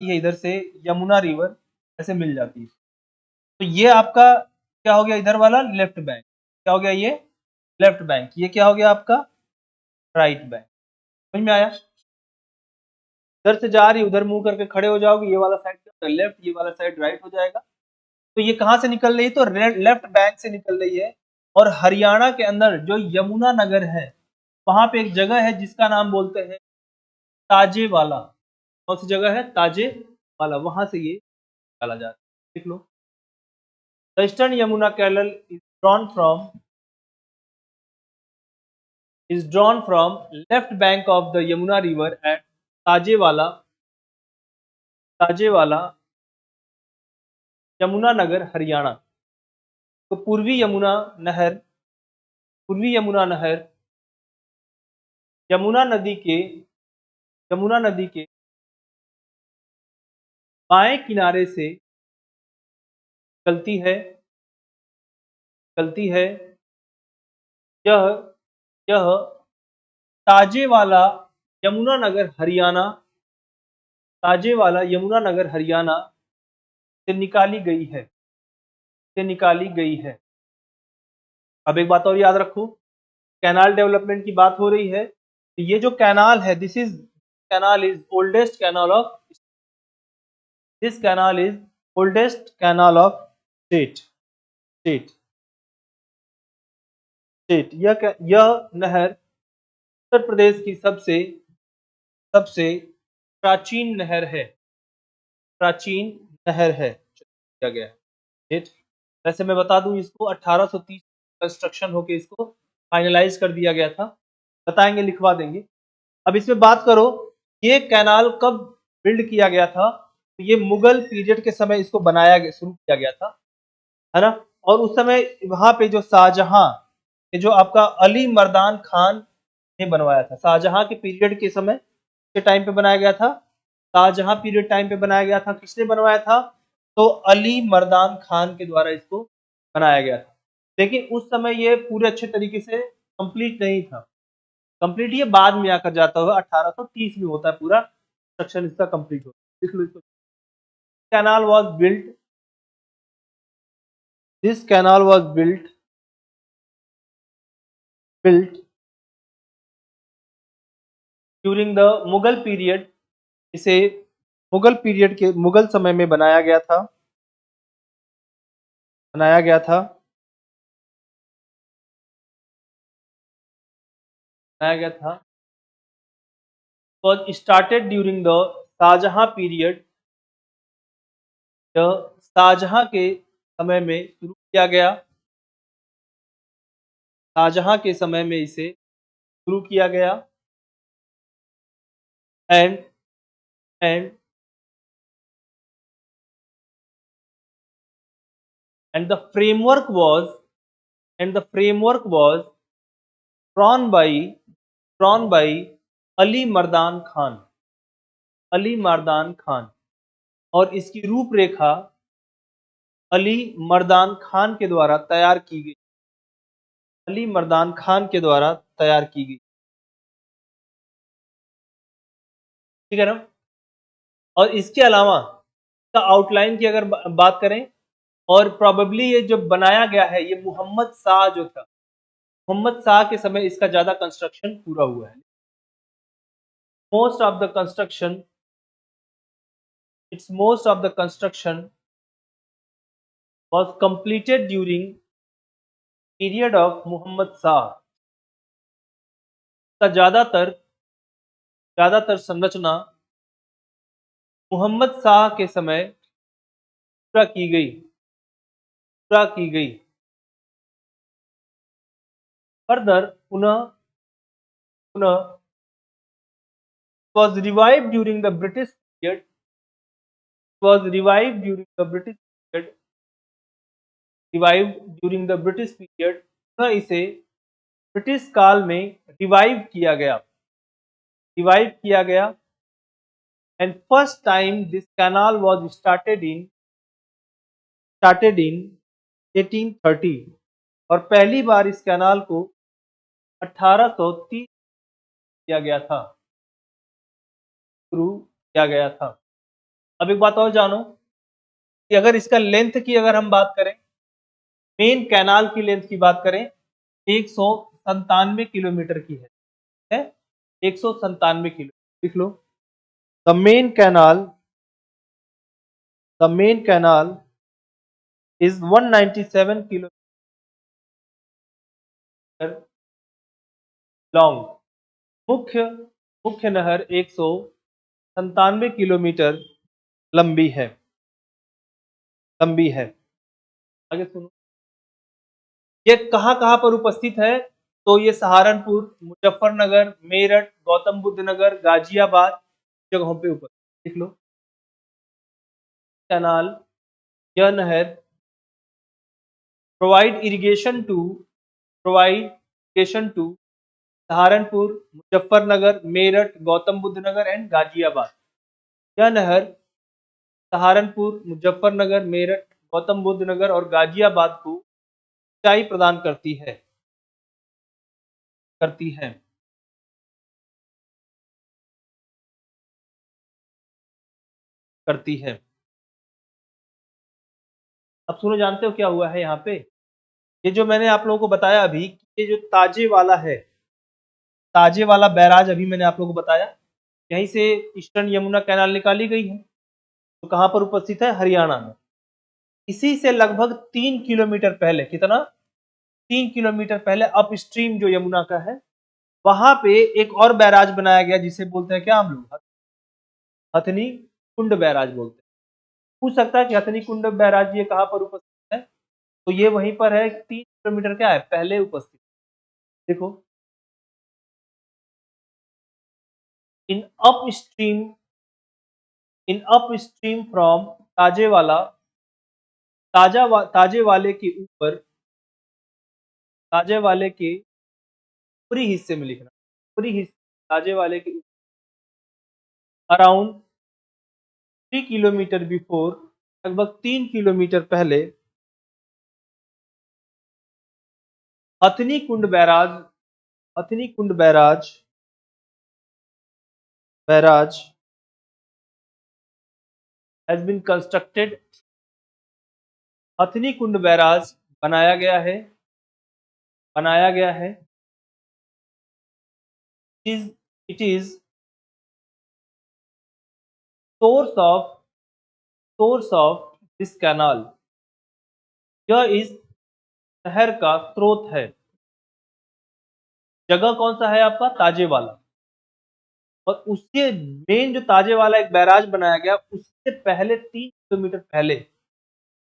ये इधर से यमुना रिवर ऐसे मिल जाती है। तो ये आपका क्या हो गया इधर वाला लेफ्ट बैंक, क्या हो गया ये लेफ्ट बैंक, ये क्या हो गया आपका राइट बैंक। समझ में आया? इधर से जा रही उधर मुंह करके खड़े हो जाओगे, ये वाला साइड लेफ्ट, ये वाला साइड राइट हो जाएगा। तो ये कहां से निकल रही है? तो लेफ्ट बैंक से निकल रही है। और हरियाणा के अंदर जो यमुना नगर है वहां पे एक जगह है जिसका नाम बोलते हैं ताजेवाला। कौन सी जगह है? ताजेवाला, वहां से ये निकाला जाता है। देख लो, the eastern Yamuna canal is drawn from left bank of the Yamuna river at Tajewala Yamuna Nagar Haryana. तो पूर्वी यमुना नहर यमुना नदी के बाएं किनारे से चलती है। यह यह ताजेवाला यमुना नगर हरियाणा से निकाली गई है। अब एक बात और याद रखो, कैनाल डेवलपमेंट की बात हो रही है, तो ये जो कैनाल है this canal is oldest canal of state. यह नहर उत्तर प्रदेश की सबसे प्राचीन नहर है किया गया है। वैसे मैं बता दूं, इसको 1830 कंस्ट्रक्शन होके इसको फाइनलाइज कर दिया गया था। बताएंगे, लिखवा देंगे। अब इसमें बात करो, ये कैनाल कब बिल्ड किया गया था? तो ये मुगल पीरियड के समय इसको शुरू किया गया था, है ना। और उस समय वहां पे जो शाहजहां, ये जो आपका अली मर्दान खान ने बनवाया था, शाहजहां के पीरियड के समय के टाइम पे बनाया गया था। शाहजहां पीरियड टाइम पे बनाया गया था। किसने बनवाया था? तो अली मर्दान खान के द्वारा इसको बनाया गया था। लेकिन उस समय ये पूरे अच्छे तरीके से कंप्लीट नहीं था। कंप्लीट ये बाद में आकर जाता हुआ 1830 में होता है पूरा कंस्ट्रक्शन इसका कंप्लीट होता है। लिख लो इसको। Canal was built this canal was built during the Mughal period. इसे मुगल समय में बनाया गया था बनाया गया था। was started during the Shahjahan period. यह शाहजहां के समय में शुरू किया गया। शाहजहां के समय में इसे शुरू किया गया। And and and the framework was drawn by Ali Mardan Khan. और इसकी रूपरेखा अली मर्दान खान के द्वारा तैयार की गई। ठीक है ना। और इसके अलावा इसका आउटलाइन की अगर बात करें, और प्रोबेबली ये जो बनाया गया है ये मोहम्मद शाह के समय इसका ज्यादा कंस्ट्रक्शन पूरा हुआ है। Most of the construction was completed during period of Mohammad Shah. का ज्यादातर संरचना मोहम्मद शाह के समय पूरा की गई। फर्दर पुनः was revived during the British period पुनः इसे ब्रिटिश काल में रिवाइव किया गया। And first time this canal was started in 1830। और पहली बार इस कैनाल को 1830 शुरू किया गया था। अब एक बात और जानो कि अगर इसका लेंथ की अगर हम बात करें, मेन कैनाल की लेंथ की बात करें, 197 किलोमीटर की है 197 किलो, लिख लो। The main canal is 197 kilometre long. मुख्य मुख्य नहर 197 किलोमीटर लंबी है। आगे सुनो, ये कहाँ कहाँ पर उपस्थित है? तो ये सहारनपुर, मुजफ्फरनगर, मेरठ, गौतम बुद्ध नगर, गाजियाबाद जगहों पे उपस्थित। लिख लो। कैनाल, यह नहर provide irrigation to Saharanpur, Muzaffarnagar, Meerut, Gautam Buddh Nagar and Ghaziabad. यह नहर सहारनपुर, मुजफ्फरनगर, मेरठ, गौतम बुद्ध नगर और गाजियाबाद को सिंचाई प्रदान करती है करती है करती है। अब सुनो, जानते हो क्या हुआ है यहाँ पे? ये जो मैंने आप लोगों को बताया अभी, ये जो ताजे वाला बैराज अभी मैंने आप लोगों को बताया, यहीं से ईस्टर्न यमुना कैनाल निकाली गई है। तो कहाँ पर उपस्थित है? हरियाणा में। इसी से लगभग 3 किलोमीटर पहले, कितना? 3 किलोमीटर पहले अप स्ट्रीम जो यमुना का है, वहां पे एक और बैराज बनाया गया, जिसे बोलते हैं क्या हम लोग? हथनी कुंड बैराज बोलते हैं। पूछ सकता है कि हथनी कुंड बैराज ये कहाँ पर उपस्थित है? तो ये वहीं पर है, 3 किलोमीटर क्या है पहले उपस्थित। देखो, इन अपस्ट्रीम फ्रॉम ताजेवाला ताजे वाले के ऊपर, ताजे वाले के पूरी हिस्से में लिखना, पूरी हिस्से ताजे वाले के अराउंड 3 किलोमीटर बिफोर, लगभग 3 किलोमीटर पहले, Hathni Kund barrage barrage has been constructed. Hathni Kund barrage बनाया गया है। It is source of this canal. यह इस शहर का स्रोत है। जगह कौन सा है आपका? ताजे वाला। और उसके मेन जो ताजे वाला एक बैराज बनाया गया, उससे पहले 3 किलोमीटर पहले,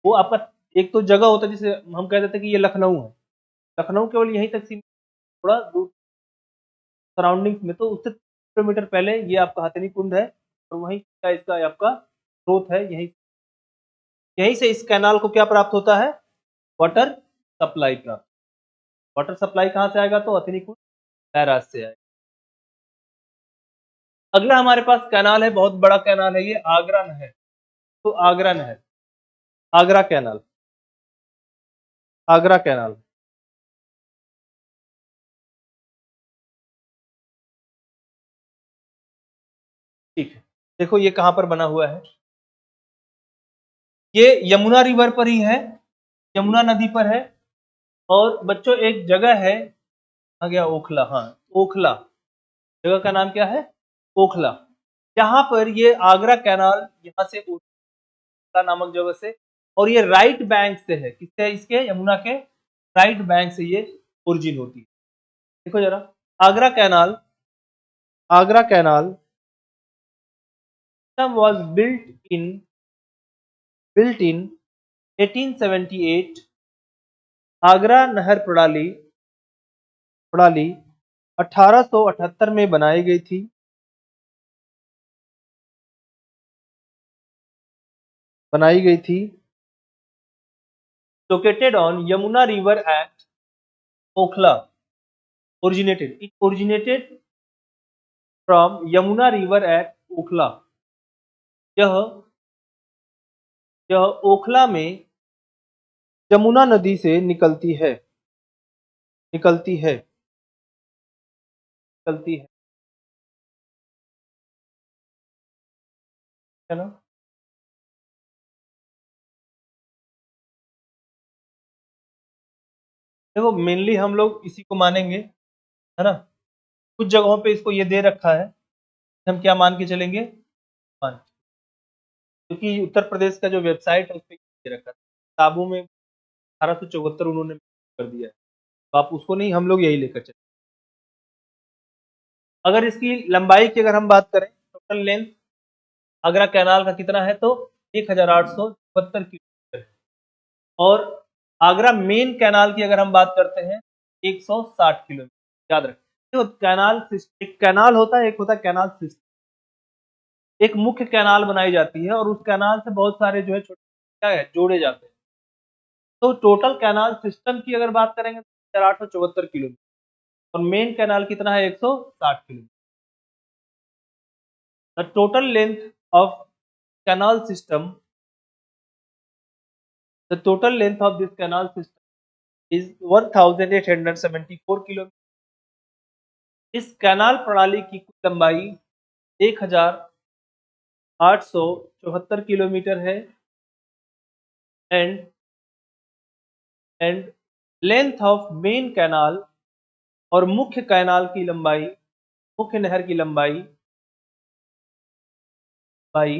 वो आपका एक तो जगह होता है जिसे हम कह देते हैं कि ये लखनऊ है। लखनऊ केवल यहीं तक सीमित, थोड़ा दूर सराउंडिंग्स में, तो उससे 3 किलोमीटर पहले ये आपका हथनी कुंड है। और वहीं का इसका आपका स्रोत है। यहीं से इस कैनाल को क्या प्राप्त होता है? वाटर सप्लाई प्राप्त। वाटर सप्लाई कहाँ से आएगा? तो हथनी कुंड बैराज से आएगा। अगला हमारे पास कैनाल है, बहुत बड़ा कैनाल है ये, आगरा नहर। तो आगरा नहर, आगरा कैनाल, आगरा कैनाल। ठीक है, देखो ये कहां पर बना हुआ है। ये यमुना रिवर पर ही है, यमुना नदी पर है। और बच्चों एक जगह है, आ गया ओखला, हाँ ओखला, जगह का नाम क्या है? ओखला। यहाँ पर ये आगरा कैनाल यहाँ से ओखला नामक जगह से, और ये राइट बैंक से है। किससे? इसके यमुना के राइट बैंक से ये ओरिजिन होती है। देखो जरा, Agra canal Agra canal was built in 1878। Agra नहर प्रणाली प्रणाली 1878 में बनाई गई थी। Located on Yamuna river eight Okhla. It originated from Yamuna river eight Okhla. यह यह ओखला में यमुना नदी से निकलती है निकलती है ना। देखो मेनली हम लोग इसी को मानेंगे, है ना। कुछ जगहों पे इसको ये दे रखा है, हम क्या मान के चलेंगे, मान, क्योंकि उत्तर प्रदेश का जो वेबसाइट है उस पे दे रखा है, किताबों में 1874 उन्होंने कर दिया है, तो आप उसको नहीं, हम लोग यही लेकर चले। अगर इसकी लंबाई की अगर हम बात करें, टोटल लेंथ आगरा कैनाल का कितना है, तो 1872 किलोमीटर है। और आगरा मेन कैनाल की अगर हम बात करते हैं 160 किलोमीटर, याद रखें। तो कैनाल सिस्टम, एक कैनाल होता है, एक होता है कैनाल सिस्टम। एक मुख्य कैनाल बनाई जाती है और उस कैनाल से बहुत सारे जो है छोटे क्या है जोड़े जाते हैं। तो टोटल कैनाल सिस्टम की अगर बात करेंगे तो 1874 किलोमीटर, और मेन कैनाल कितना है 160 kilometre. The total length of canal system, the total length of this canal system is 1874 kilometre. इस कैनाल प्रणाली की कुल लंबाई 1874 किलोमीटर है। And and length of main canal, और मुख्य कैनाल की लंबाई, मुख्य नहर की लंबाई बाई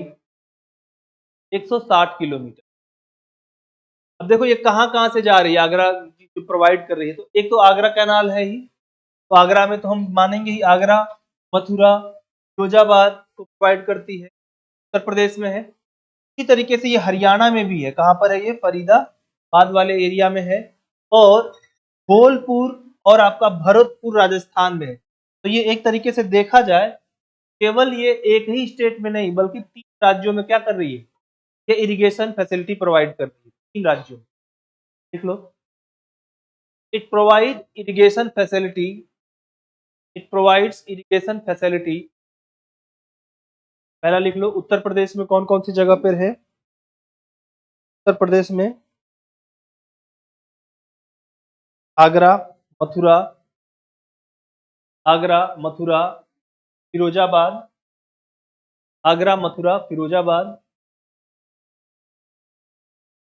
160 किलोमीटर। अब देखो ये कहाँ से जा रही है, आगरा जो प्रोवाइड कर रही है, तो एक तो आगरा कैनाल है ही, तो आगरा में तो हम मानेंगे ही, आगरा, मथुरा, फिरोजाबाद को प्रोवाइड करती है, उत्तर प्रदेश में है। इसी तरीके से ये हरियाणा में भी है, कहाँ पर है ये, फरीदाबाद वाले एरिया में है, और धौलपुर और आपका भरतपुर राजस्थान में है। तो ये एक तरीके से देखा जाए, केवल ये एक ही स्टेट में नहीं बल्कि 3 राज्यों में क्या कर रही है, ये इरिगेशन फैसिलिटी प्रोवाइड कर रही है, 3 राज्यों में। देख लो, it provide irrigation facility, it provides irrigation facility. पहला लिख लो, उत्तर प्रदेश में कौन कौन सी जगह पर है, उत्तर प्रदेश में आगरा, मथुरा, आगरा, मथुरा, फिरोजाबाद, आगरा, मथुरा, फिरोजाबाद।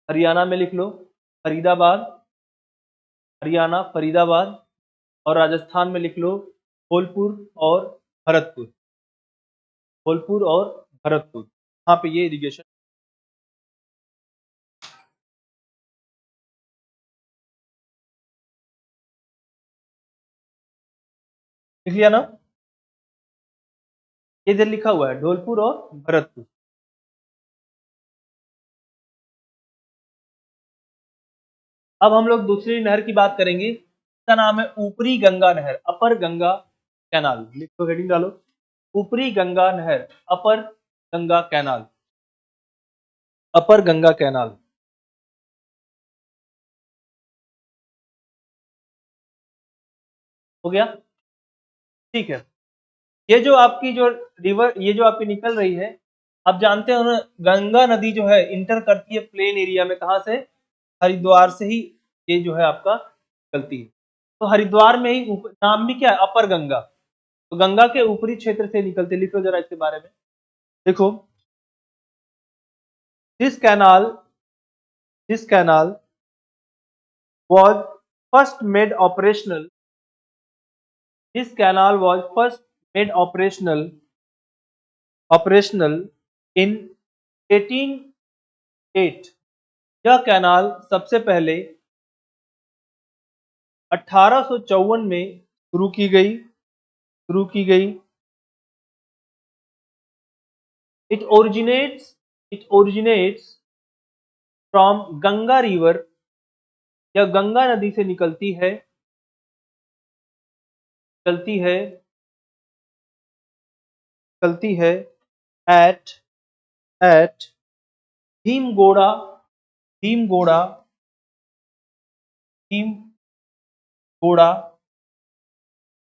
हरियाणा में लिख लो, फरीदाबाद, हरियाणा, फरीदाबाद। और राजस्थान में लिख लो, धौलपुर और भरतपुर, धौलपुर और भरतपुर। यहाँ पे ये इरिगेशन। लिख लिया ना, ये इधर लिखा हुआ है धौलपुर और भरतपुर। अब हम लोग दूसरी नहर की बात करेंगे, इसका नाम है ऊपरी गंगा नहर, अपर गंगा कैनाल। लिखो, हेडिंग डालो, ऊपरी गंगा नहर, अपर गंगा कैनाल, अपर गंगा कैनाल। हो गया, ठीक है। ये जो आपकी जो रिवर, ये जो आपकी निकल रही है, आप जानते हो ना, गंगा नदी जो है इंटर करती है प्लेन एरिया में, कहाँ से, हरिद्वार से ही ये जो है आपका निकलती है। तो हरिद्वार में ही नाम भी क्या है, अपर गंगा, तो गंगा के ऊपरी क्षेत्र से निकलते। लिखो जरा इसके बारे में, देखो, this canal, this canal was first made operational, this canal was first made operational in 1808। यह कैनाल सबसे पहले 1854 में शुरू की गई, शुरू की गई। It originates, it originates from Ganga river, यह गंगा नदी से निकलती है, निकलती है, निकलती है एट एट भीमगोड़ा, भीमगोड़ा, भीमगोड़ा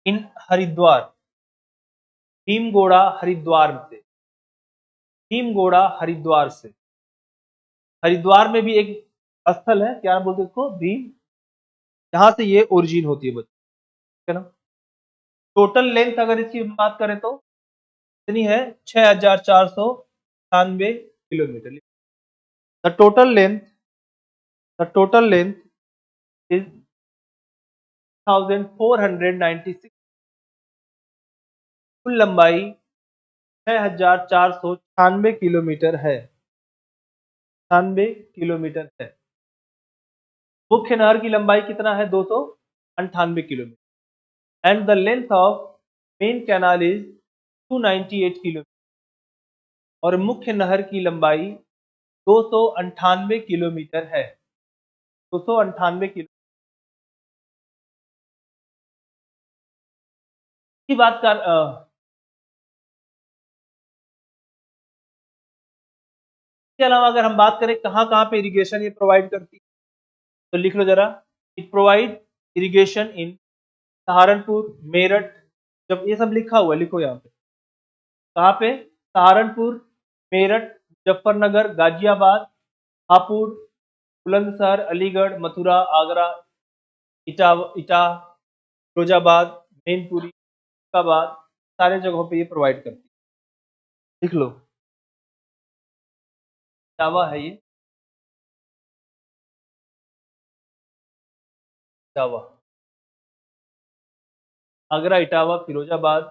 इन हरिद्वार, भीमगोड़ा हरिद्वार से, भीमगोड़ा हरिद्वार से। हरिद्वार में भी एक स्थल है, क्या बोलते हैं इसको, भीम, जहां से ये ओरिजिन होती है बच्चों, ठीक है ना। टोटल लेंथ अगर इसकी बात करें तो कितनी है, 6498 kilometre. The total length, the total length is 6496, कुल लंबाई 6496 किलोमीटर है, 96 किलोमीटर है। मुख्य नहर की लंबाई कितना है? 298 kilometre. And the length of main canal is 298 kilometre, और मुख्य नहर की लंबाई 298 किलोमीटर है, 298 किलो की बात कर। इसके अलावा अगर हम बात करें कहाँ कहाँ पे इरिगेशन ये प्रोवाइड करती है, तो लिख लो जरा। इट प्रोवाइड इरिगेशन इन सहारनपुर, मेरठ, जब ये सब लिखा हुआ है लिखो यहाँ पे। कहाँ पे? सहारनपुर, मेरठ, मुजफ्फरनगर, गाजियाबाद, हापुड़, बुलंदशहर, अलीगढ़, मथुरा, आगरा, इटा, फिरोजाबाद, मैनपुरी, फैजाबाद, सारे जगहों पे ये प्रोवाइड करती है। लिख लो, इटावा है ये, इटावा, आगरा, इटावा, फिरोजाबाद,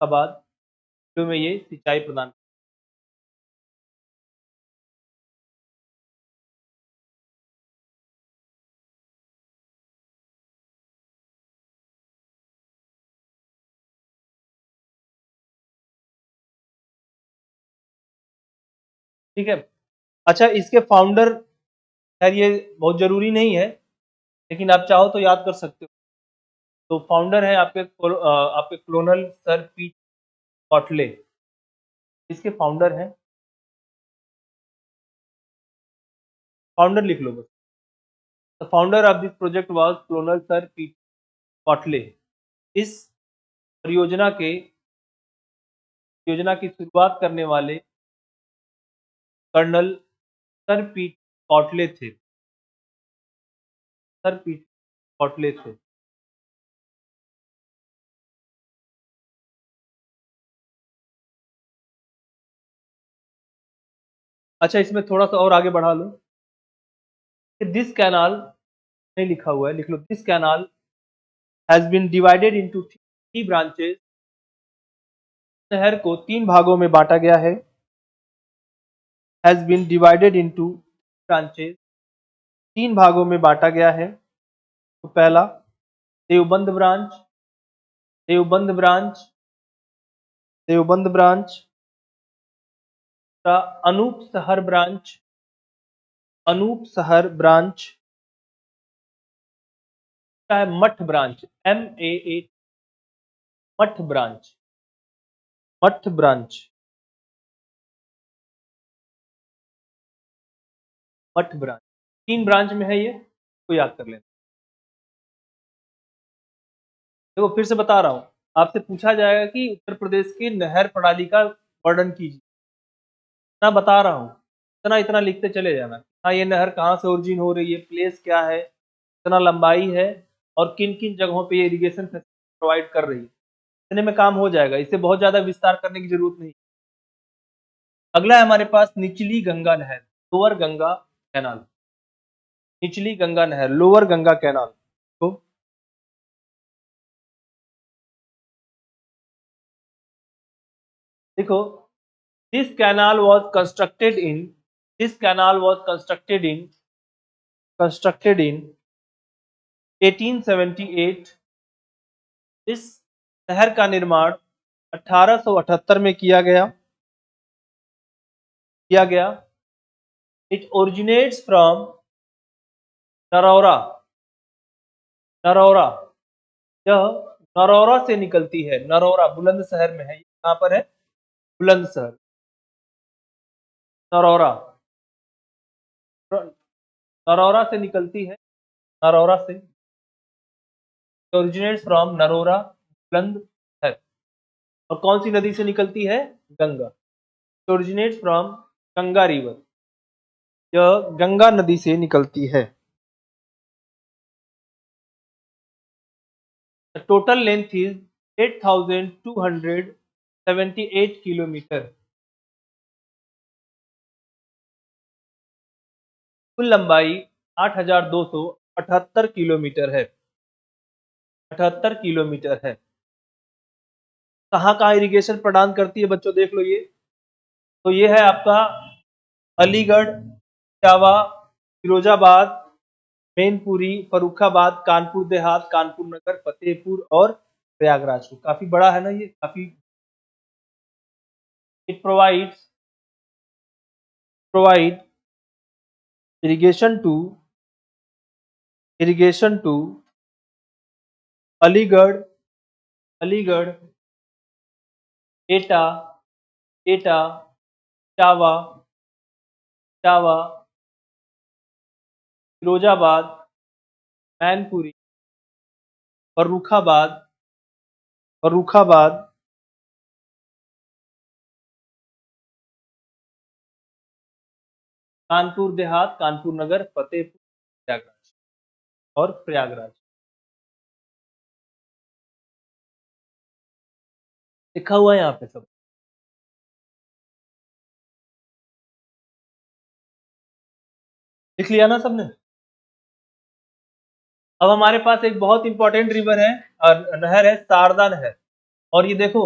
फैजाबाद, जो में ये सिंचाई प्रदान। ठीक है। अच्छा, इसके फाउंडर, खैर ये बहुत जरूरी नहीं है, लेकिन आप चाहो तो याद कर सकते हो। तो फाउंडर है आपके क्लोनल सर पी कॉटले, इसके फाउंडर हैं। फाउंडर लिख लो बस। The founder of this project was colonel sir P Cautley. इस परियोजना के योजना की शुरुआत करने वाले कर्नल सर पी कॉटले थे, सर पी कॉटले थे। अच्छा, इसमें थोड़ा सा और आगे बढ़ा लो कि दिस कैनाल, नहीं लिखा हुआ है, लिख लो this canal has been divided into 3 branches. शहर को 3 भागों में बांटा गया है। Has been divided into branches, 3 भागों में बांटा गया है। तो पहला Deoband branch, Deoband branch, Deoband branch, Anup Shahar branch, Anup Shahar branch, है Mat branch, MAA, Mat branch, Mat branch, Mat branch. 3 branch में है ये, को याद कर लेना। देखो फिर से बता रहा हूँ, आपसे पूछा जाएगा कि उत्तर प्रदेश की नहर प्रणाली का वर्णन कीजिए। इतना बता रहा हूँ, इतना इतना लिखते चले जाना। हाँ, ये नहर कहाँ से ओरिजिन हो रही है, प्लेस क्या है, कितना लंबाई है, और किन किन जगहों पे ये इरिगेशन प्रोवाइड कर रही है। इतने में काम हो जाएगा, इसे बहुत ज्यादा विस्तार करने की जरूरत नहीं। अगला है हमारे पास निचली गंगा नहर, लोअर गंगा कैनाल, निचली गंगा नहर, लोअर गंगा कैनाल। तो देखो, this canal was constructed in, this canal was constructed in 1878। इस नहर का निर्माण 1878 में किया गया। It originates from Narora, Narora, यह नरौरा से निकलती है। नरौरा बुलंदशहर में है, कहाँ पर है? बुलंदशहर, नरौरा, नरौरा से निकलती है, नरौरा से, ओरिजिनेट्स फ्रॉम नरोरा, बुलंदशहर। और कौन सी नदी से निकलती है? Ganga. Originates from Ganga river, यह गंगा नदी से निकलती है। The total length is 8,278 kilometre. कुल लंबाई 8,200 78 किलोमीटर है, 78 किलोमीटर है। कहाँ कहाँ इरिगेशन प्रदान करती है बच्चों, देख लो ये। तो ये है आपका अलीगढ़, इटावा, फिरोजाबाद, मैनपुरी, फर्रुखाबाद, कानपुर देहात, कानपुर नगर, फतेहपुर और प्रयागराज। काफी बड़ा है ना ये, काफी। It provide irrigation to Aligarh, Aligarh, एटा, एटा, इटावा, इटावा, फिरोजाबाद, मैनपुरी, फर्रुखाबाद, फर्रुखाबाद, कानपुर देहात, कानपुर नगर, फतेहपुर, प्रयागराज और प्रयागराज। लिखा हुआ है यहाँ पे सब। लिख लिया ना सबने। अब हमारे पास एक बहुत इंपॉर्टेंट रिवर है और नहर है, शारदा नहर। और ये देखो,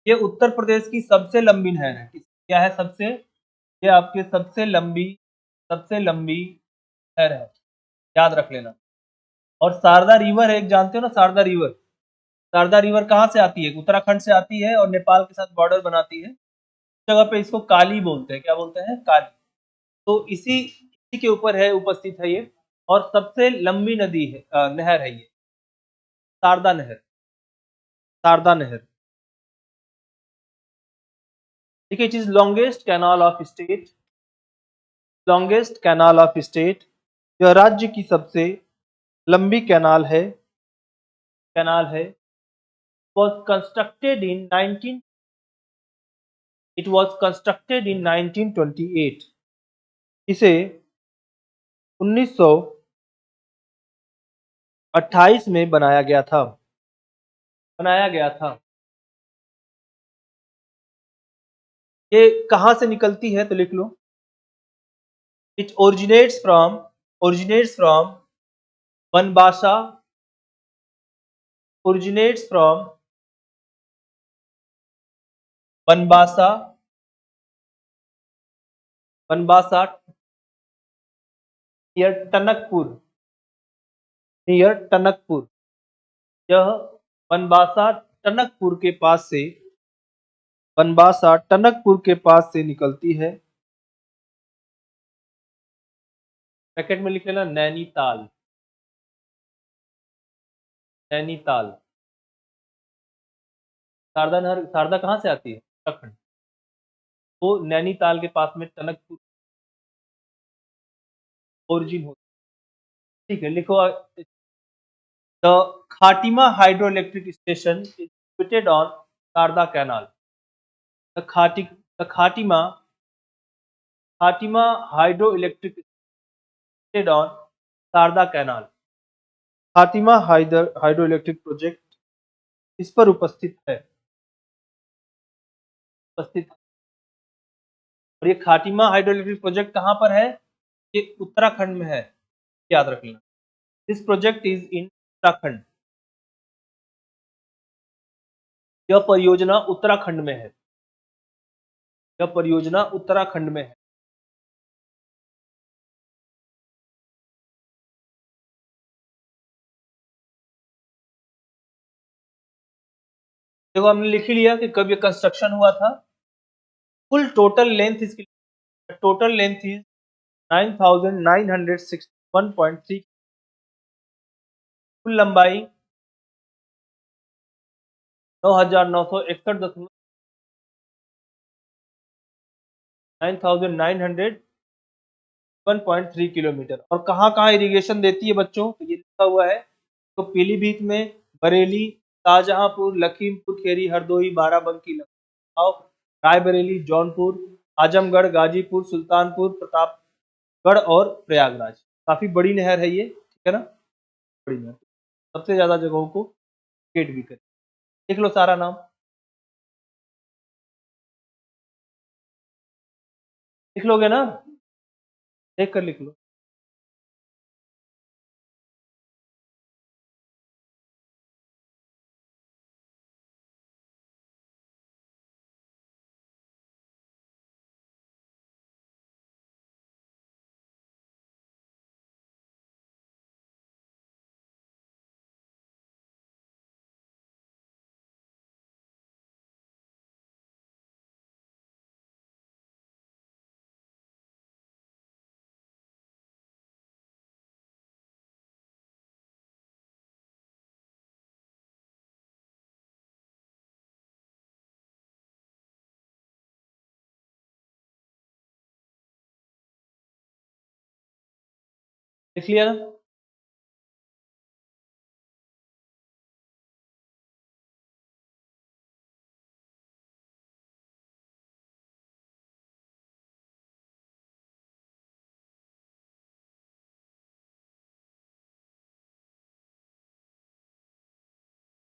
ये उत्तर प्रदेश की सबसे लंबी नहर है। क्या है सबसे, ये आपके सबसे लंबी नहर है, याद रख लेना। और शारदा रिवर है, एक जानते हो ना शारदा रिवर। शारदा रिवर कहाँ से आती है, उत्तराखंड से आती है और नेपाल के साथ बॉर्डर बनाती है। इस जगह पे इसको काली बोलते हैं, क्या बोलते हैं, काली। तो इसी के ऊपर है, उपस्थित है ये। और सबसे लंबी नदी है, नहर है ये, शारदा नहर, शारदा नहर। ठीक है, it is longest canal of state, longest canal of state. यह राज्य की सबसे लंबी कैनाल है, कैनाल है। was constructed in 19 it was constructed in 1928। इसे 1928 में बनाया गया था, बनाया गया था। ये कहाँ से निकलती है तो लिख लो। It originates from Banbasa, originates from Banbasa, Banbasa near Tanakpur, near Tanakpur. यह बनबासा टनकपुर के पास से, बनबासा टनकपुर के पास से निकलती है। ब्रैकेट में लिख लेना नैनीताल, नैनीताल। शारदा नहर, शारदा कहाँ से आती है, उत्तराखंड। वो नैनीताल के पास में टनकपुर ओरिजिन होती है। ठीक है, लिखो। The Khatima hydro electric station is situated on Sharda canal. The Khati the Khatima hydro electric station on Sharda canal. Khatima hydro electric project इस पर उपस्थित है, उपस्थित। और ये खाटिमा हाइड्रो इलेक्ट्रिक प्रोजेक्ट कहाँ पर है, ये उत्तराखंड में है, याद रख लेना। This project is in Uttarakhand. यह परियोजना उत्तराखंड में है, यह परियोजना उत्तराखंड में है। देखो हमने लिख ही लिया कि कब ये कंस्ट्रक्शन हुआ था। Full total length is 9961.3। कुल लंबाई 9961, 9901.3 किलोमीटर। और कहाँ कहाँ इरिगेशन देती है बच्चों, तो ये लिखा हुआ है। तो पीलीभीत में, बरेली, शाहजहांपुर, लखीमपुर खेरी, हरदोई, बाराबंकी, लखनऊ, रायबरेली, जौनपुर, आजमगढ़, गाजीपुर, सुल्तानपुर, प्रतापगढ़ और प्रयागराज। काफी बड़ी नहर है ये, ठीक है ना, बड़ी नहर, सबसे ज्यादा जगहों को गेट भी करे। लिख लो सारा नाम, लिख लोगे ना, देख कर लिख लो। लिख लिया ना?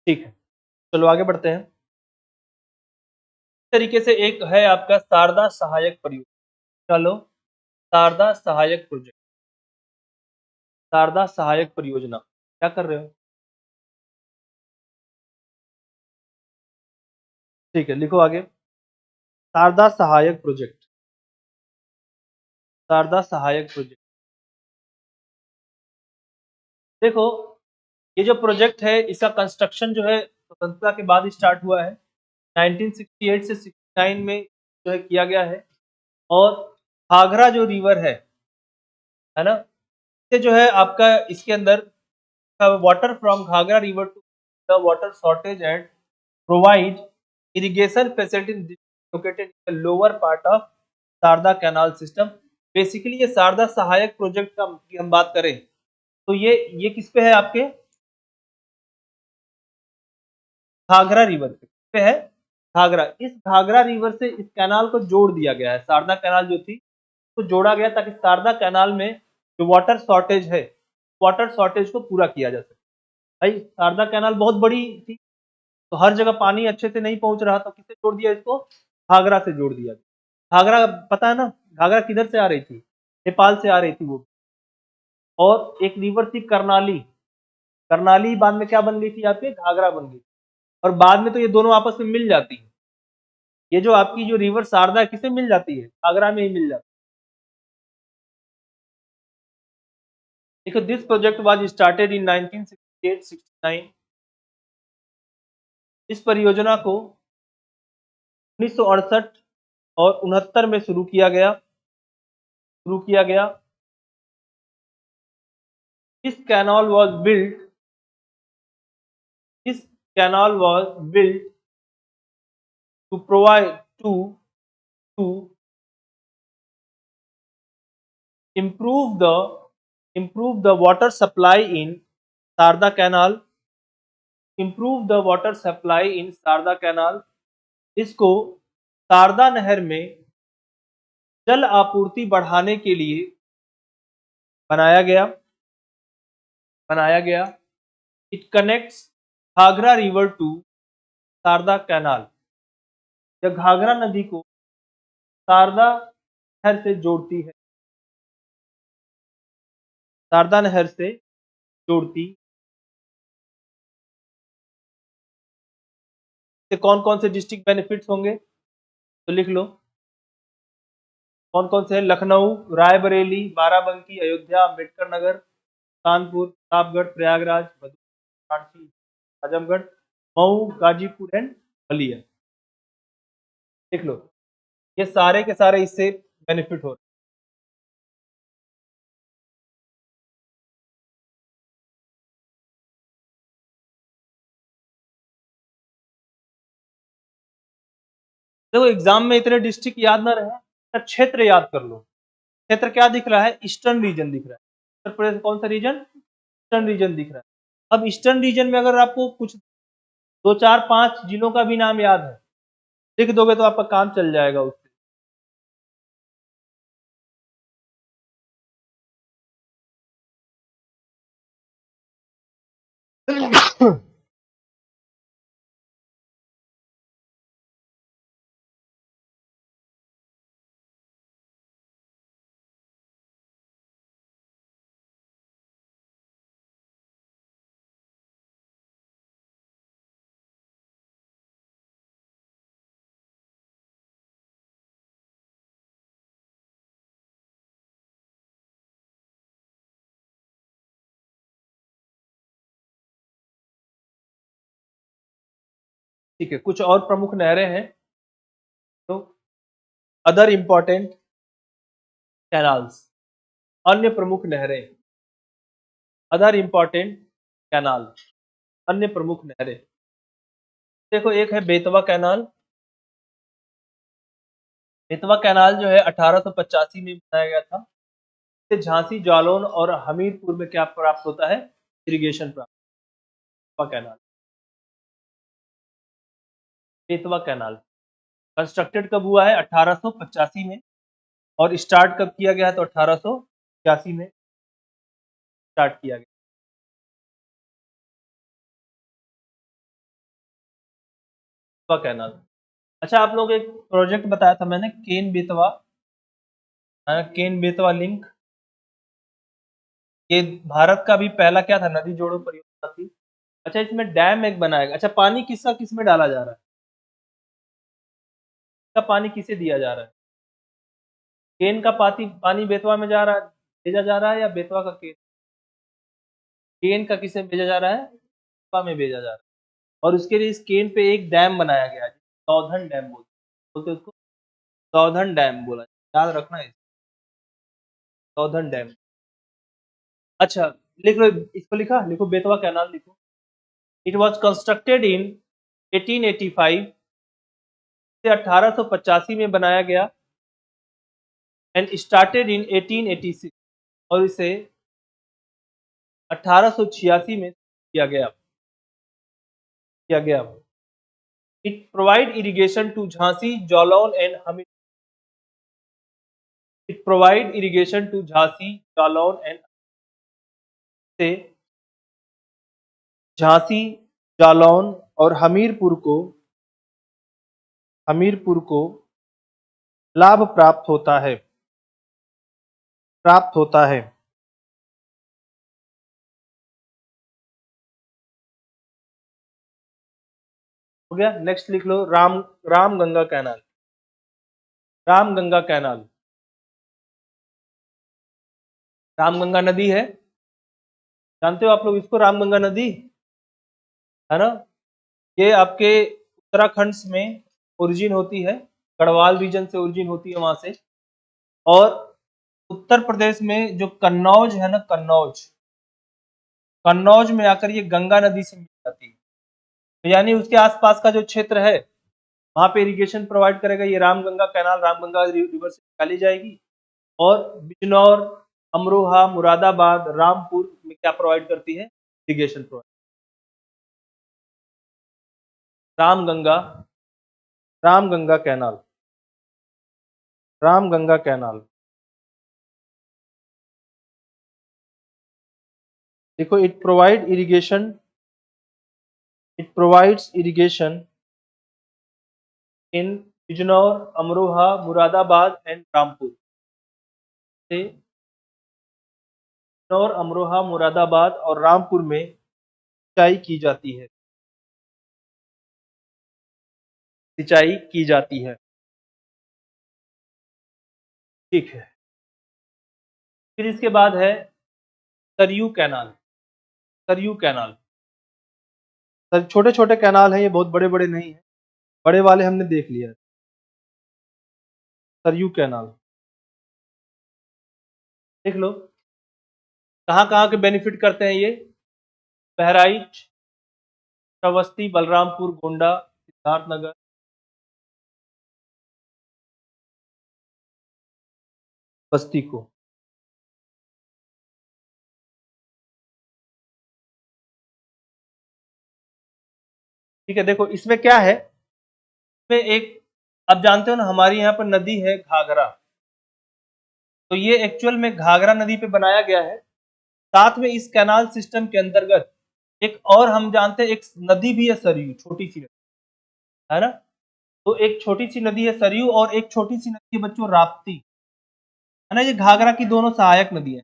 ठीक है, चलो आगे बढ़ते हैं। इस तरीके से एक है आपका शारदा सहायक परियोजना। चलो, शारदा सहायक प्रोजेक्ट, शारदा सहायक परियोजना, क्या कर रहे हो? ठीक है, लिखो आगे। शारदा सहायक प्रोजेक्ट, शारदा सहायक प्रोजेक्ट। देखो, ये जो प्रोजेक्ट है इसका कंस्ट्रक्शन जो है स्वतंत्रता के बाद स्टार्ट हुआ है। 1968 से 69 में जो है किया गया है। और घाघरा जो रिवर है ना, ये जो है आपका इसके अंदर water from Ghaghara river to the water shortage and provide irrigation facility located in the lower part of Sharda canal system. Basically ये शारदा सहायक प्रोजेक्ट का की हम बात करें तो ये किस पे है आपके? घाघरा रिवर पे है। घाघरा, इस घाघरा रिवर से इस कैनाल को जोड़ दिया गया है। शारदा कैनाल जो थी तो जोड़ा गया ताकि शारदा कैनाल में जो वाटर शॉर्टेज है, वाटर शॉर्टेज को पूरा किया जा सके। भाई शारदा कैनाल बहुत बड़ी थी तो हर जगह पानी अच्छे से नहीं पहुंच रहा, तो किससे जोड़ दिया इसको? घाघरा से जोड़ दिया। घाघरा पता है ना, घाघरा किधर से आ रही थी? नेपाल से आ रही थी वो। और एक रिवर थी करनाली, करनाली बाद में क्या बन गई थी आपके? घाघरा बन गई। और बाद में तो ये दोनों आपस में मिल जाती है। ये जो आपकी जो रिवर शारदा है किसे मिल जाती है? घाघरा में ही मिल जाती है। देखो, this project was started in 1968-69। इस परियोजना को 1968 और 69 में शुरू किया गया। This canal was built. This canal was built to provide to improve the water supply in Sarda Canal. Improve the water supply in Sarda Canal. इसको शारदा नहर में जल आपूर्ति बढ़ाने के लिए बनाया गया बनाया गया। It connects Ghaghara river to Sharda canal. यह घाघरा नदी को शारदा नहर से जोड़ती है, शारदा नहर से जोड़ती। से कौन कौन से डिस्ट्रिक्ट बेनिफिट्स होंगे तो लिख लो। कौन कौन से हैं? लखनऊ, रायबरेली, बाराबंकी, अयोध्या, अम्बेडकर नगर, कानपुर, प्रतापगढ़, प्रयागराज, भदोही, वाराणसी, आजमगढ़, मऊ, गाजीपुर एंड बलिया। लिख लो, ये सारे के सारे इससे बेनिफिट हो रहे हैं। देखो, एग्जाम में इतने डिस्ट्रिक्ट याद ना रहे तो क्षेत्र याद कर लो। क्षेत्र क्या दिख रहा है? ईस्टर्न रीजन दिख रहा है। उत्तर प्रदेश कौन सा रीजन? ईस्टर्न रीजन दिख रहा है। अब ईस्टर्न रीजन में अगर आपको कुछ 2 4 5 जिलों का भी नाम याद है, लिख दोगे तो आपका काम चल जाएगा उससे। ठीक है, कुछ और प्रमुख नहरें हैं तो अदर इंपॉर्टेंट कैनाल्स, अन्य प्रमुख नहरें, अदर इंपॉर्टेंट कैनाल, अन्य प्रमुख नहरें। देखो, एक है बेतवा कैनाल। बेतवा कैनाल जो है 1885 में बनाया गया था। से झांसी, जालौन और हमीरपुर में क्या प्राप्त होता है? इरिगेशन प्राप्त। Betwa canal, Betwa canal constructed कब हुआ है? 1885 में। और स्टार्ट कब किया गया है? तो 1885 में स्टार्ट किया गया। बेतवा कैनाल। अच्छा, आप लोग एक प्रोजेक्ट बताया था मैंने, केन बेतवा, केन बेतवा लिंक। ये भारत का भी पहला क्या था? नदी जोड़ो परियोजना थी। अच्छा, इसमें डैम एक बनाएगा। अच्छा, पानी किसका किस में डाला जा रहा है? इसका पानी किसे दिया जा रहा है? केन का पानी बेतवा में जा रहा है, भेजा जा रहा है, या बेतवा का केन? केन का किसे भेजा जा रहा है? बेतवा में भेजा जा रहा है। और उसके लिए इस केन पे एक डैम बनाया गया है, सौधन डैम बोलते हैं उसको। सौधन डैम बोला, याद रखना है, सौधन डैम। अच्छा, लिख लो इसको, लिखो बेतवा कैनाल लिखो। इट वॉज कंस्ट्रक्टेड इन 1885 से 1885 में बनाया गया, एंड स्टार्टेड इन 1886, और इसे 1886 में किया गया। It provide irrigation to Jhansi, Jalaun and Hamirpur. It provide irrigation to Jhansi, Jalaun and से झांसी, जालौन और हमीरपुर को लाभ प्राप्त होता है। हो गया। नेक्स्ट लिख लो, रामगंगा कैनाल। रामगंगा कैनाल, रामगंगा नदी है, जानते हो आप लोग इसको, रामगंगा नदी, है ना? ये आपके उत्तराखंड में ओरिजिन होती है, गढ़वाल रीजन से ओरिजिन होती है वहां से। और उत्तर प्रदेश में जो कन्नौज है ना, कन्नौज में आकर ये गंगा नदी से मिल जाती है। तो यानी उसके आसपास का जो क्षेत्र है, वहां पे इरिगेशन प्रोवाइड करेगा ये रामगंगा कैनाल, रामगंगा रिवर से निकाली जाएगी। और बिजनौर, अमरोहा, मुरादाबाद, रामपुर में क्या प्रोवाइड करती है? Irrigation provide. Ramganga Ramganga canal, Ramganga canal. देखो, it provides irrigation in Bijnor, Amroha, Moradabad and Rampur से। बिजनौर, अमरोहा, मुरादाबाद और रामपुर में सिंचाई की जाती है। ठीक है। फिर इसके बाद है Saryu canal. Saryu canal, sir छोटे छोटे कैनाल हैं ये, बहुत बड़े बड़े नहीं है, बड़े वाले हमने देख लिया है। सरयू कैनाल देख लो, कहाँ कहाँ के बेनिफिट करते हैं ये? बहराइच, श्रावस्ती, बलरामपुर, गोंडा, सिद्धार्थनगर, बस्ती को। ठीक है, देखो इसमें क्या है, इसमें एक, आप जानते हो ना, हमारी यहाँ पर नदी है घाघरा। तो ये एक्चुअल में घाघरा नदी पे बनाया गया है। साथ में इस कैनाल सिस्टम के अंतर्गत एक और हम जानते हैं, एक नदी भी है सरयू, छोटी सी नदी, है ना? तो एक छोटी सी नदी है सरयू, और एक छोटी सी नदी है बच्चों राप्ती, है ना? ये घाघरा की दोनों सहायक नदी है।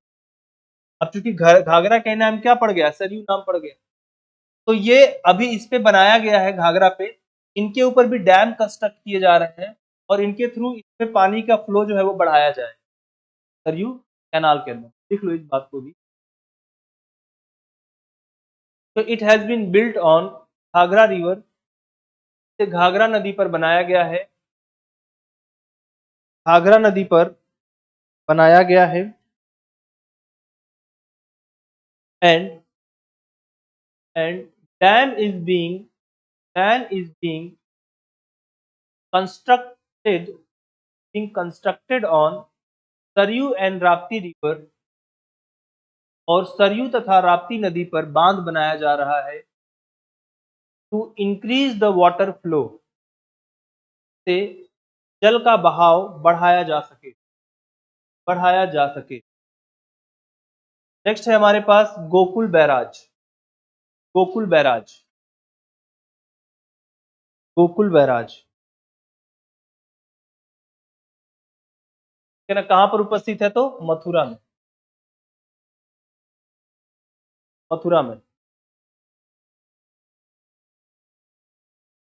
अब चूंकि घाघरा का नाम क्या पड़ गया? सरयू नाम पड़ गया। तो ये अभी इस पे बनाया गया है घाघरा पे, इनके ऊपर भी डैम कंस्ट्रक्ट किए जा रहे हैं, और इनके थ्रू इस पे पानी का फ्लो जो है वो बढ़ाया जाए सरयू कैनाल के अंदर। देख लो इस बात को भी। तो it has been built on Ghaghara river, से घाघरा नदी पर बनाया गया है, घाघरा नदी पर बनाया गया है। And and dam is being constructed being constructed on Saryu and Rapti river और सरयू तथा राप्ती नदी पर बांध बनाया जा रहा है to increase the water flow, से जल का बहाव बढ़ाया जा सके। नेक्स्ट है हमारे पास Gokul barrage. Gokul barrage, Gokul barrage ना कहां पर उपस्थित है? तो मथुरा में, मथुरा में।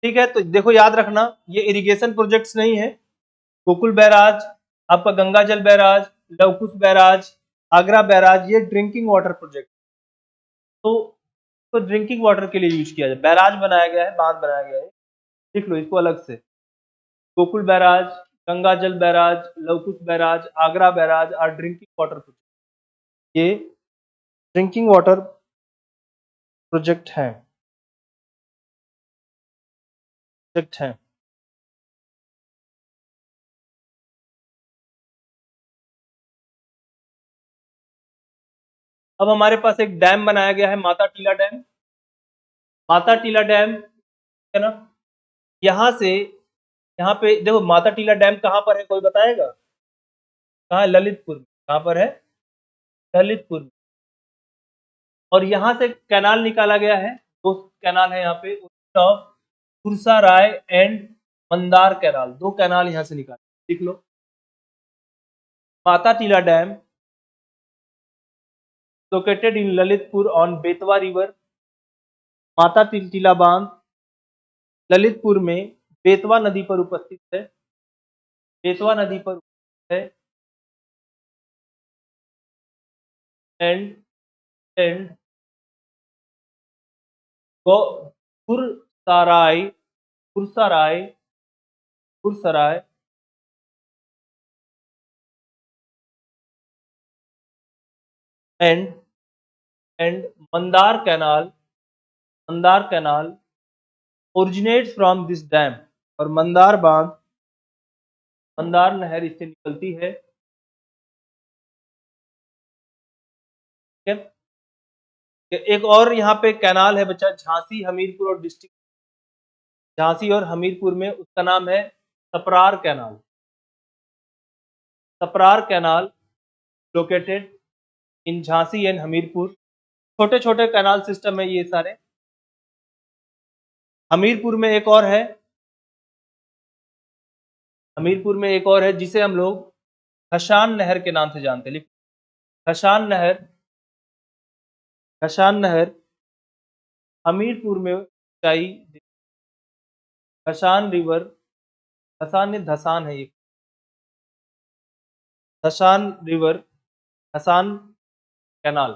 ठीक है, तो देखो याद रखना ये इरिगेशन प्रोजेक्ट्स नहीं है। गोकुल बैराज, आपका गंगा जल barrage, Lavkush barrage, Agra barrage, ये ड्रिंकिंग वाटर प्रोजेक्ट, तो ड्रिंकिंग वाटर के लिए यूज किया जाए, बैराज बनाया गया है, बांध बनाया गया है, लिख लो इसको अलग से। गोकुल बैराज, गंगा जल barrage, Lavkush barrage, Agra barrage और ड्रिंकिंग वाटर प्रोजेक्ट, ये ड्रिंकिंग वाटर प्रोजेक्ट हैं, प्रोजेक्ट हैं। अब हमारे पास एक डैम बनाया गया है, माता टीला डैम। माता टीला डैम है ना, यहाँ से यहाँ पे देखो माता टीला डैम कहाँ पर है, कोई बताएगा? कहाँ है? ललितपुर में। कहाँ पर है? ललितपुर में। और यहाँ से कैनाल निकाला गया है, दो कैनाल है यहाँ पे, पुरसा राय एंड मंदार कैनाल, दो कैनाल यहाँ से निकाले, लिख लो। Mata Tila dam located in Lalitpur on Betwa river. Mata Tila बांध ललितपुर में बेतवा नदी पर उपस्थित है, बेतवा नदी पर है। And and Pursarai, Pursarai, Pursarai and and Mandar canal, Mandar canal originates from this dam, और मंदार बांध, मंदार नहर इससे निकलती है। ठीक है, एक और यहाँ पे कैनाल है बच्चा, झांसी हमीरपुर और डिस्ट्रिक्ट, झांसी और हमीरपुर में, उसका नाम है Saprar canal, Saprar canal located in Jhansi and Hamirpur. छोटे छोटे कैनाल सिस्टम है ये सारे। हमीरपुर में एक और है, हमीरपुर में एक और है जिसे हम लोग खशान नहर के नाम से जानते हैं। खशान नहर, खशान नहर हमीरपुर में ऊंचाई, खशान रिवर, खशान ने धसान है ये, खशान रिवर, खशान कैनाल,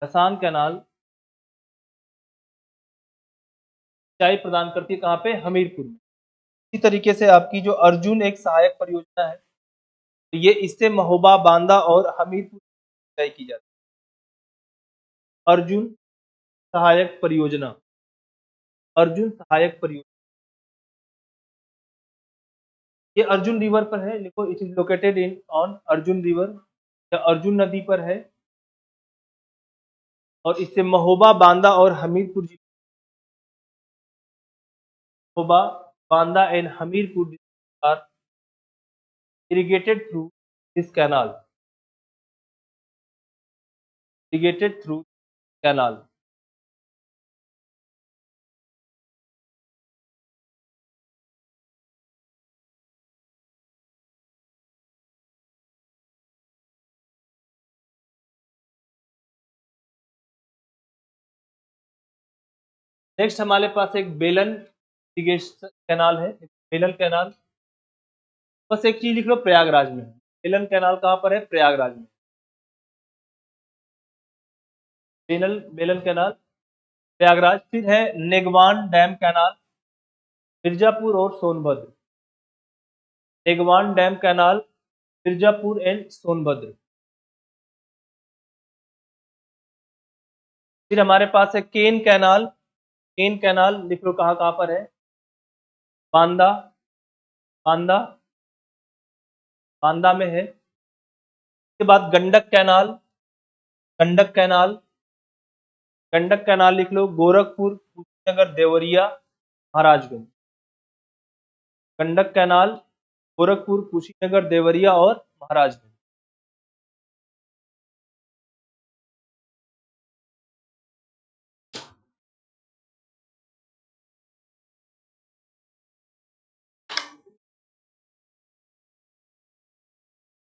खशान कैनाल ऊंचाई प्रदान करती है कहाँ पे? हमीरपुर में। इसी तरीके से आपकी जो अर्जुन एक सहायक परियोजना है, तो ये इससे महोबा, बांदा और हमीरपुर सिंचाई की जाती है। अर्जुन सहायक परियोजना, अर्जुन सहायक परियोजना, ये अर्जुन रिवर पर है, लिखो it is located in on Arjun river, या अर्जुन नदी पर है, और इससे महोबा, बांदा और हमीरपुर जिले, Mahoba, Banda and Hamirpur are irrigated through this canal, irrigated through canal। Next हमारे पास एक बेलन इरिगेशन कैनाल है, बेलन कैनाल। बस एक चीज लिख लो, प्रयागराज में। बेलन कैनाल कहाँ पर है? प्रयागराज में। बेलन, बेलन कैनाल प्रयागराज। फिर है नेगवान डैम कैनाल, मिर्जापुर और Sonbhadra, Negwan dam canal Mirzapur and Sonbhadra. फिर हमारे पास है केन कैनाल, केन कैनाल लिख लो कहाँ कहाँ पर है? बांदा, बांदा, बांदा में है। उसके बाद Gandak canal, Gandak canal, Gandak canal लिख लो, गोरखपुर, कुशीनगर, देवरिया, महाराजगंज। गंडक कैनाल, गोरखपुर, कुशीनगर, देवरिया और महाराजगंज।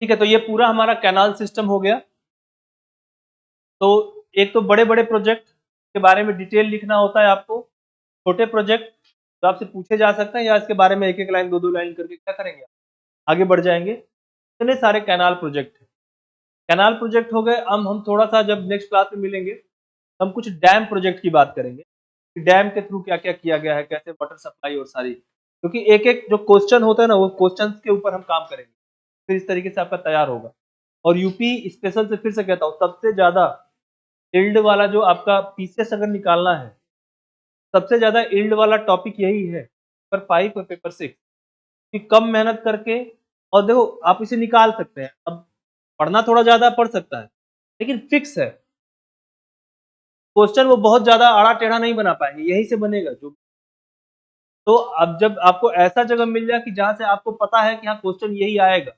ठीक है, तो ये पूरा हमारा कैनाल सिस्टम हो गया। तो एक तो बड़े बड़े प्रोजेक्ट के बारे में डिटेल लिखना होता है आपको, छोटे प्रोजेक्ट जो आपसे पूछे जा सकते हैं या इसके बारे में एक एक लाइन दो दो लाइन करके क्या करेंगे, आगे बढ़ जाएंगे। इतने सारे कैनाल प्रोजेक्ट है। कैनाल प्रोजेक्ट हो गए। अब हम थोड़ा सा जब नेक्स्ट क्लास में मिलेंगे हम कुछ डैम प्रोजेक्ट की बात करेंगे कि डैम के थ्रू क्या क्या किया गया है, कैसे वाटर सप्लाई और सारी, क्योंकि एक एक जो क्वेश्चन होता है ना वो क्वेश्चन के ऊपर हम काम करेंगे, फिर इस तरीके से आपका तैयार होगा। और यूपी स्पेशल से फिर से कहता हूँ, सबसे ज्यादा इल्ड वाला जो आपका पीसीएस अगर निकालना है, सबसे ज्यादा इल्ड वाला टॉपिक यही है, पेपर 5 और पेपर 6, कि कम मेहनत करके, और देखो आप इसे निकाल सकते हैं। अब पढ़ना थोड़ा ज्यादा पढ़ सकता है लेकिन फिक्स है क्वेश्चन, वो बहुत ज्यादा आड़ा टेढ़ा नहीं बना पाएंगे, यही से बनेगा जो। तो अब जब आपको ऐसा जगह मिल जाए कि जहां से आपको पता है कि हाँ क्वेश्चन यही आएगा,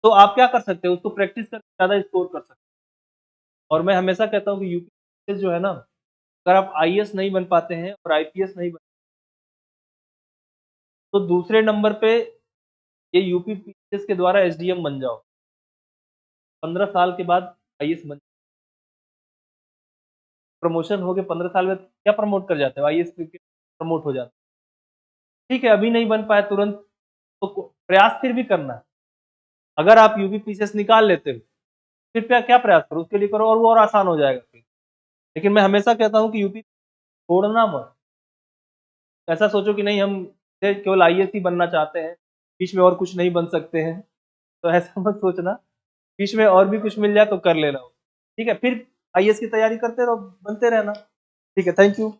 तो आप क्या कर सकते हो, उसको प्रैक्टिस करके ज्यादा स्कोर कर सकते हो। और मैं हमेशा कहता हूँ कि यूपी जो है ना, अगर आप आईएएस नहीं बन पाते हैं और आईपीएस नहीं बन, तो दूसरे नंबर पे ये यूपी पीसीएस के द्वारा एसडीएम बन जाओ, 15 साल के बाद आईएएस बन, प्रमोशन हो गए 15 साल में क्या प्रमोट कर जाते हो, आईएएस प्रमोट हो जाते। ठीक है, अभी नहीं बन पाए तुरंत, तो प्रयास फिर भी करना है। अगर आप यूपी पीसीएस निकाल लेते हो फिर क्या क्या प्रयास करो, उसके लिए करो और वो और आसान हो जाएगा फिर। लेकिन मैं हमेशा कहता हूँ कि यूपी छोड़ना मत। ऐसा सोचो कि नहीं हम केवल आईएएस ही बनना चाहते हैं, बीच में और कुछ नहीं बन सकते हैं, तो ऐसा मत सोचना। बीच में और भी कुछ मिल जाए तो कर लेना। ठीक है, फिर आईएएस की तैयारी करते रहो, बनते रहना। ठीक है, थैंक यू।